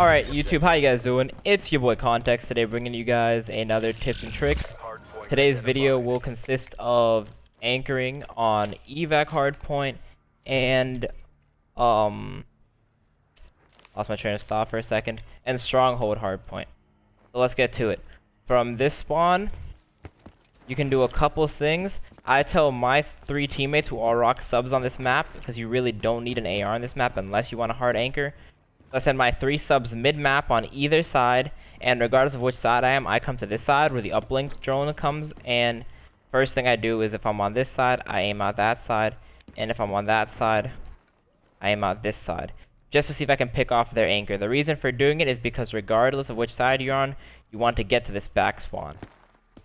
Alright, YouTube, how you guys doing? It's your boy Context, today bringing you guys another tips and tricks. Today's video will consist of anchoring on Evac Hardpoint and, lost my train of thought for a second, and Stronghold Hardpoint. So let's get to it. From this spawn, you can do a couple things. I tell my 3 teammates who all rock subs on this map, because you really don't need an AR on this map unless you want a hard anchor. I send my 3 subs mid-map on either side, and regardless of which side I am, I come to this side where the uplink drone comes, and first thing I do is if I'm on this side, I aim out that side, and if I'm on that side, I aim out this side, just to see if I can pick off their anchor. The reason for doing it is because regardless of which side you're on, you want to get to this back spawn.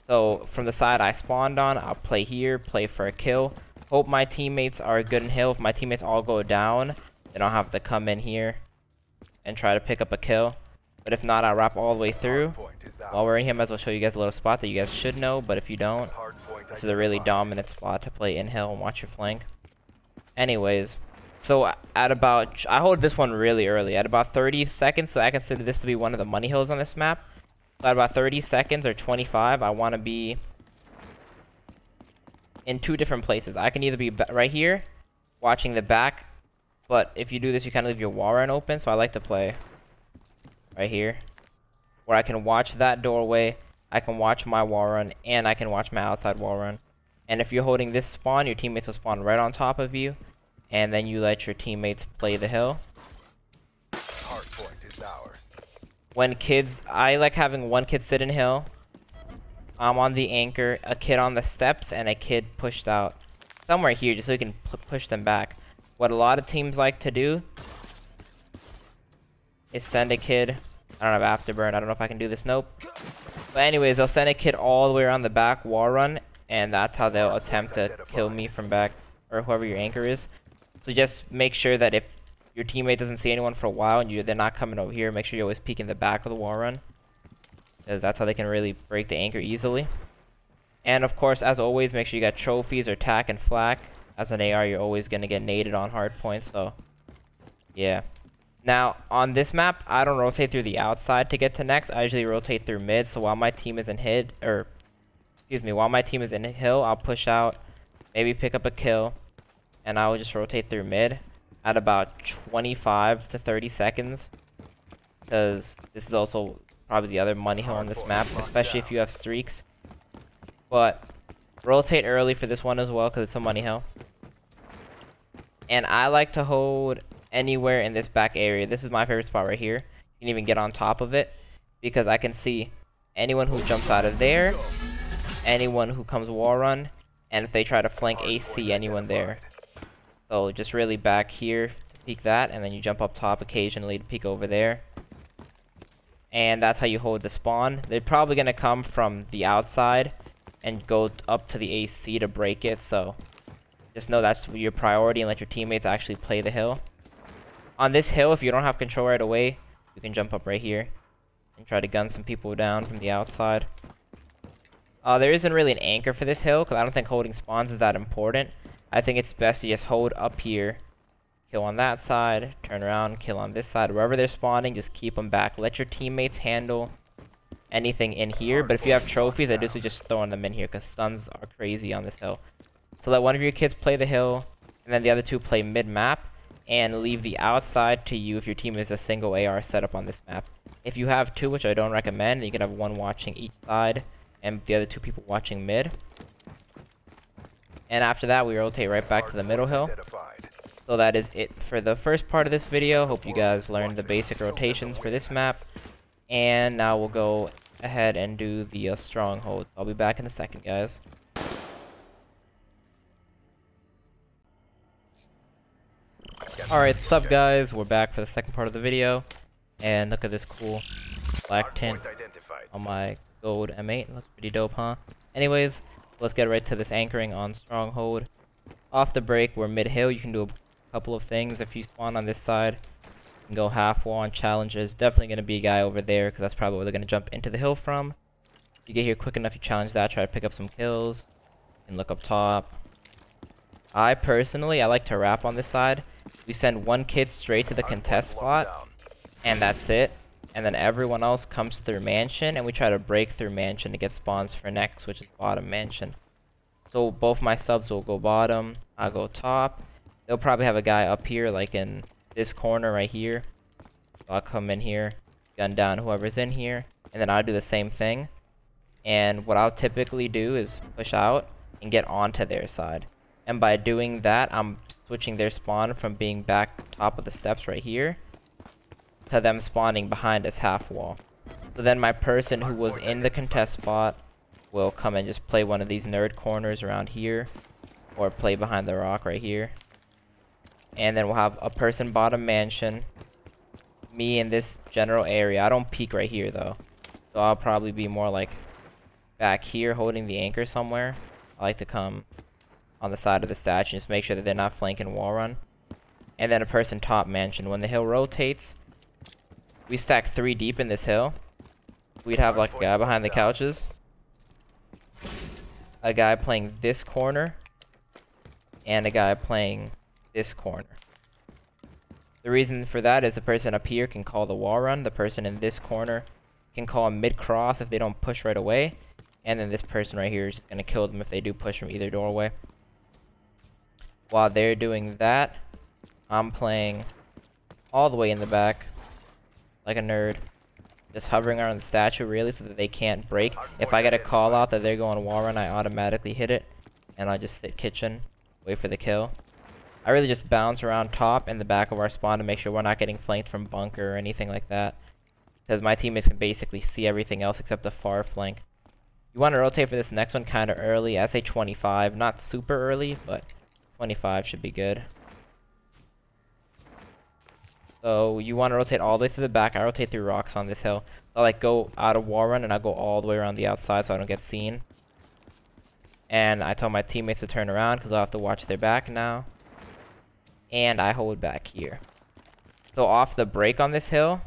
So from the side I spawned on, I'll play here, play for a kill, hope my teammates are good in hill. If my teammates all go down, then I'll have to come in here and try to pick up a kill. But if not, I'll wrap all the way through. While we're in here, I might as well show you guys a little spot that you guys should know, but if you don't, this is a really dominant spot to play in hill and watch your flank. Anyways, so at about, I hold this one really early, at about 30 seconds, so I consider this to be one of the money hills on this map. So at about 30 seconds or 25, I want to be in 2 different places. I can either be right here, watching the back, but if you do this, you kind of leave your wall run open, so I like to play right here, where I can watch that doorway, I can watch my wall run, and I can watch my outside wall run. And if you're holding this spawn, your teammates will spawn right on top of you, and then you let your teammates play the hill. Hardpoint is ours. When kids, I like having one kid sit in hill, I'm on the anchor, a kid on the steps, and a kid pushed out somewhere here, just so you can push them back. What a lot of teams like to do is send a kid, I don't have afterburn, I don't know if I can do this, nope. But anyways, they'll send a kid all the way around the back wall run, and that's how they'll attempt to kill me from back, or whoever your anchor is. So just make sure that if your teammate doesn't see anyone for a while and they're not coming over here, make sure you always peek in the back of the wall run, because that's how they can really break the anchor easily. And of course, as always, make sure you got trophies or tack and flak. As an AR, you're always going to get naded on hardpoint, so yeah. Now, on this map, I don't rotate through the outside to get to next. I usually rotate through mid, so while my team is in while my team is in hill, I'll push out, maybe pick up a kill, and I will just rotate through mid at about 25 to 30 seconds, because this is also probably the other money hill on this map, especially if you have streaks. But rotate early for this one as well, because it's a money hill. And I like to hold anywhere in this back area. This is my favorite spot right here. You can even get on top of it, because I can see anyone who jumps out of there, anyone who comes wall run, and if they try to flank AC, anyone there. So just really back here to peek that, and then you jump up top occasionally to peek over there. And that's how you hold the spawn. They're probably going to come from the outside and go up to the AC to break it, so just know that's your priority and let your teammates actually play the hill. On this hill, if you don't have control right away, you can jump up right here and try to gun some people down from the outside. There isn't really an anchor for this hill, because I don't think holding spawns is that important. I think it's best to just hold up here, kill on that side, turn around, kill on this side. Wherever they're spawning, just keep them back. Let your teammates handle anything in here, but if you have trophies, I do suggest throwing them in here, because stuns are crazy on this hill. So let one of your kids play the hill, and then the other 2 play mid-map, and leave the outside to you if your team is a single AR setup on this map. If you have 2, which I don't recommend, you can have 1 watching each side, and the other 2 people watching mid. And after that, we rotate right back to the middle hill. So that is it for the first part of this video. Hope you guys learned the basic rotations for this map. And now we'll go ahead and do the Stronghold. I'll be back in a second, guys. Alright, what's up, guys? We're back for the second part of the video. And look at this cool black tint on my gold M8. Looks pretty dope, huh? Anyways, let's get right to this anchoring on Stronghold. Off the break, we're mid-hill. You can do a couple of things. If you spawn on this side, you can go half wall on challenges. Definitely going to be a guy over there, because that's probably where they're going to jump into the hill from. If you get here quick enough, you challenge that, try to pick up some kills. You can look up top. I like to wrap on this side. We send 1 kid straight to the contest spot, and that's it. and then everyone else comes through mansion, and we try to break through mansion to get spawns for next, which is bottom mansion. So both my subs will go bottom, I'll go top. They'll probably have a guy up here, like in this corner right here. So I'll come in here, gun down whoever's in here, and then I'll do the same thing. And what I'll typically do is push out and get onto their side. And by doing that, I'm switching their spawn from being back top of the steps right here to them spawning behind this half wall. So then my person who was in the contest spot will come and just play one of these nerd corners around here, or play behind the rock right here. And then we'll have a person bottom mansion, me in this general area. I don't peek right here though, so I'll probably be more like back here holding the anchor somewhere. I like to come on the side of the statue and just make sure that they're not flanking wall run. And then a person top mansion. When the hill rotates, we stack 3 deep in this hill. We'd have like a guy behind the couches, a guy playing this corner, and a guy playing this corner. The reason for that is the person up here can call the wall run, the person in this corner can call a mid cross if they don't push right away, and then this person right here is going to kill them if they do push from either doorway. While they're doing that, I'm playing all the way in the back like a nerd, just hovering around the statue really so that they can't break. If I get a call out that they're going wall run, I automatically hit it, and I just sit kitchen, wait for the kill. I really just bounce around top and the back of our spawn to make sure we're not getting flanked from bunker or anything like that, because my teammates can basically see everything else except the far flank. You want to rotate for this next one kind of early. I say 25, not super early, but 25 should be good. So you want to rotate all the way through the back. I rotate through rocks on this hill. I'll like go out of wall run and I'll go all the way around the outside so I don't get seen. And I tell my teammates to turn around because I'll have to watch their back now. And I hold back here. So off the break on this hill,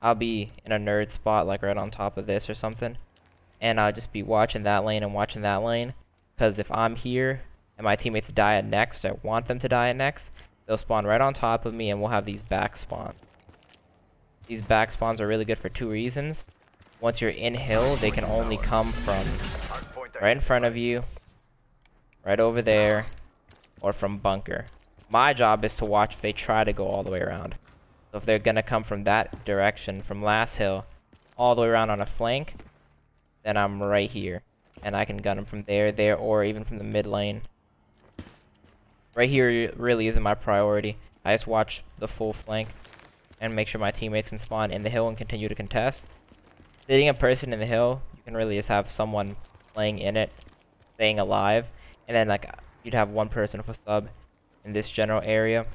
I'll be in a nerd spot like right on top of this or something. And I'll just be watching that lane and watching that lane. Because if I'm here and my teammates die at next, I want them to die at next, they'll spawn right on top of me and we'll have these back spawns. These back spawns are really good for 2 reasons. Once you're in hill, they can only come from right in front of you, right over there, or from bunker. My job is to watch if they try to go all the way around. So if they're going to come from that direction, from last hill, all the way around on a flank, then I'm right here. And I can gun them from there, or even from the mid lane. Right here really isn't my priority. I just watch the full flank and make sure my teammates can spawn in the hill and continue to contest. Sitting a person in the hill, you can really just have someone playing in it, staying alive, and then like you'd have one person with a sub in this general area,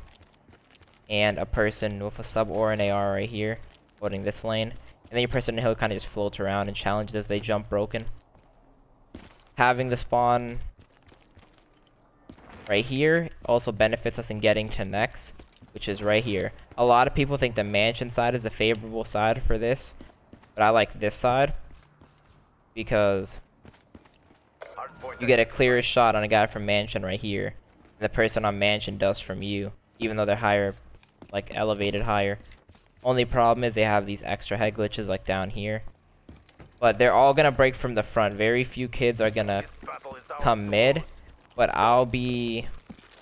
and a person with a sub or an AR right here, holding this lane, and then your person in the hill kind of just floats around and challenges as they jump broken. Having the spawn right here also benefits us in getting to next, which is right here. A lot of people think the mansion side is a favorable side for this, but I like this side because you get a clearer shot on a guy from mansion right here than the person on mansion does from you, even though they're higher, like elevated higher. Only problem is they have these extra head glitches like down here, but they're all gonna break from the front. Very few kids are gonna come mid, but I'll be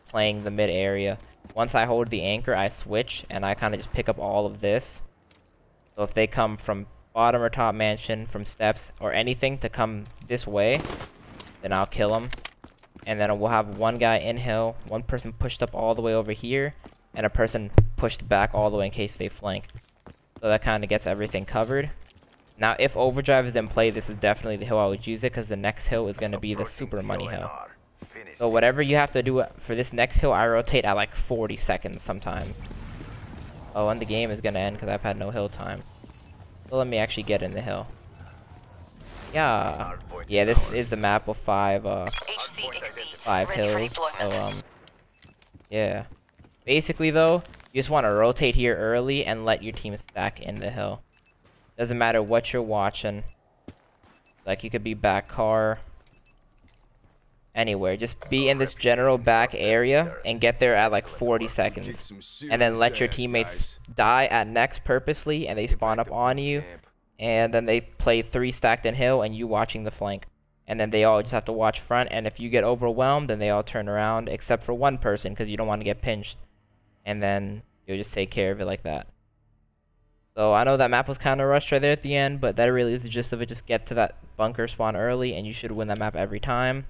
playing the mid area. Once I hold the anchor, I switch and I kind of just pick up all of this. So if they come from bottom or top mansion, from steps or anything to come this way, then I'll kill them. And then we'll have one guy in hill, one person pushed up all the way over here, and a person pushed back all the way in case they flank. So that kind of gets everything covered. Now if overdrive is in play, this is definitely the hill I would use it, because the next hill is going to be the super money hill. So whatever you have to do for this next hill, I rotate at like 40 seconds sometimes. Oh, and the game is going to end because I've had no hill time. So let me actually get in the hill. Yeah, this is the map with 5 hills. So yeah. Basically though, you just want to rotate here early and let your team stack in the hill. Doesn't matter what you're watching. Like you could be back car, anywhere. Just be in this general back area and get there at like 40 seconds. And then let your teammates die at next purposely, and they spawn up on you. And then they play 3 stacked in hill, and you watching the flank. And then they all just have to watch front, and if you get overwhelmed, then they all turn around, except for one person, because you don't want to get pinched. And then you'll just take care of it like that. So I know that map was kind of rushed right there at the end, but that really is the gist of it. Just get to that bunker spawn early, and you should win that map every time.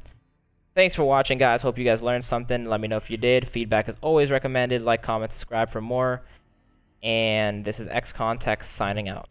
Thanks for watching, guys. Hope you guys learned something. Let me know if you did. Feedback is always recommended. Like, comment, subscribe for more. And this is xContextx signing out.